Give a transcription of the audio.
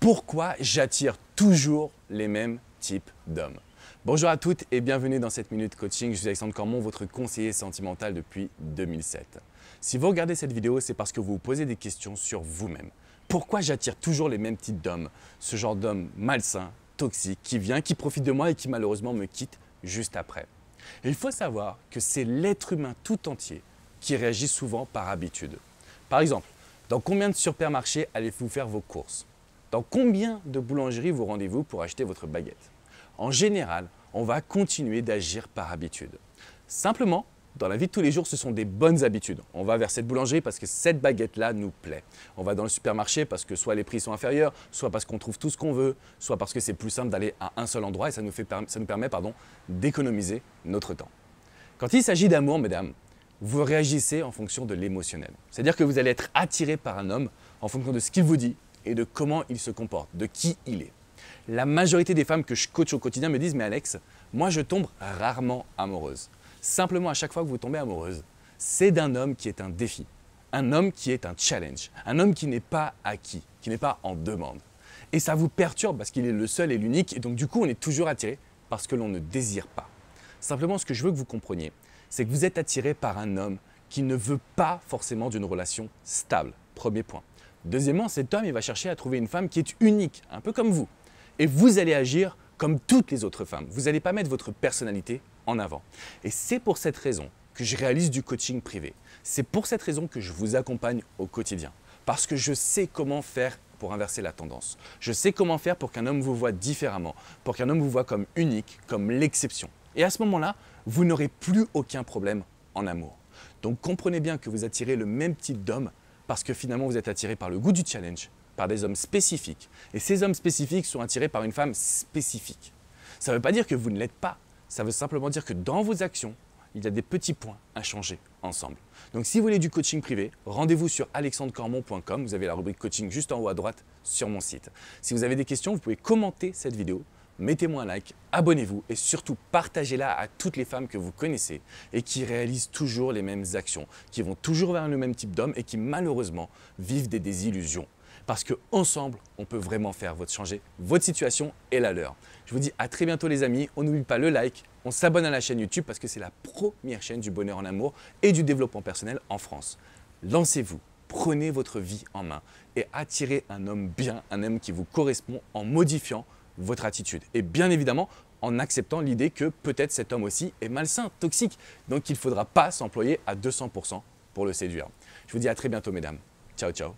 Pourquoi j'attire toujours les mêmes types d'hommes? Bonjour à toutes et bienvenue dans cette minute coaching. Je suis Alexandre Cormon, votre conseiller sentimental depuis 2007. Si vous regardez cette vidéo, c'est parce que vous vous posez des questions sur vous-même. Pourquoi j'attire toujours les mêmes types d'hommes? Ce genre d'homme malsain, toxique, qui vient, qui profite de moi et qui malheureusement me quitte juste après. Et il faut savoir que c'est l'être humain tout entier qui réagit souvent par habitude. Par exemple, dans combien de supermarchés allez-vous faire vos courses? Dans combien de boulangeries vous rendez-vous pour acheter votre baguette? En général, on va continuer d'agir par habitude. Simplement, dans la vie de tous les jours, ce sont des bonnes habitudes. On va vers cette boulangerie parce que cette baguette-là nous plaît. On va dans le supermarché parce que soit les prix sont inférieurs, soit parce qu'on trouve tout ce qu'on veut, soit parce que c'est plus simple d'aller à un seul endroit et ça nous permet d'économiser notre temps. Quand il s'agit d'amour, mesdames, vous réagissez en fonction de l'émotionnel. C'est-à-dire que vous allez être attiré par un homme en fonction de ce qu'il vous dit et de comment il se comporte, de qui il est. La majorité des femmes que je coach au quotidien me disent « Mais Alex, moi je tombe rarement amoureuse ». Simplement, à chaque fois que vous tombez amoureuse, c'est d'un homme qui est un défi, un homme qui est un challenge, un homme qui n'est pas acquis, qui n'est pas en demande. Et ça vous perturbe parce qu'il est le seul et l'unique et donc du coup on est toujours attiré parce que l'on ne désire pas. Simplement, ce que je veux que vous compreniez, c'est que vous êtes attiré par un homme qui ne veut pas forcément d'une relation stable. Premier point. Deuxièmement, cet homme il va chercher à trouver une femme qui est unique, un peu comme vous. Et vous allez agir comme toutes les autres femmes. Vous n'allez pas mettre votre personnalité en avant. Et c'est pour cette raison que je réalise du coaching privé. C'est pour cette raison que je vous accompagne au quotidien. Parce que je sais comment faire pour inverser la tendance. Je sais comment faire pour qu'un homme vous voie différemment, pour qu'un homme vous voie comme unique, comme l'exception. Et à ce moment-là, vous n'aurez plus aucun problème en amour. Donc comprenez bien que vous attirez le même type d'homme parce que finalement vous êtes attiré par le goût du challenge, par des hommes spécifiques. Et ces hommes spécifiques sont attirés par une femme spécifique. Ça ne veut pas dire que vous ne l'êtes pas. Ça veut simplement dire que dans vos actions, il y a des petits points à changer ensemble. Donc si vous voulez du coaching privé, rendez-vous sur alexandrecormon.com. Vous avez la rubrique coaching juste en haut à droite sur mon site. Si vous avez des questions, vous pouvez commenter cette vidéo. Mettez-moi un like, abonnez-vous et surtout partagez-la à toutes les femmes que vous connaissez et qui réalisent toujours les mêmes actions, qui vont toujours vers le même type d'homme et qui malheureusement vivent des désillusions. Parce qu'ensemble, on peut vraiment faire changer votre situation et la leur. Je vous dis à très bientôt les amis. On n'oublie pas le like, on s'abonne à la chaîne YouTube parce que c'est la première chaîne du bonheur en amour et du développement personnel en France. Lancez-vous, prenez votre vie en main et attirez un homme bien, un homme qui vous correspond en modifiant votre attitude. Et bien évidemment, en acceptant l'idée que peut-être cet homme aussi est malsain, toxique. Donc il ne faudra pas s'employer à 200% pour le séduire. Je vous dis à très bientôt mesdames. Ciao, ciao.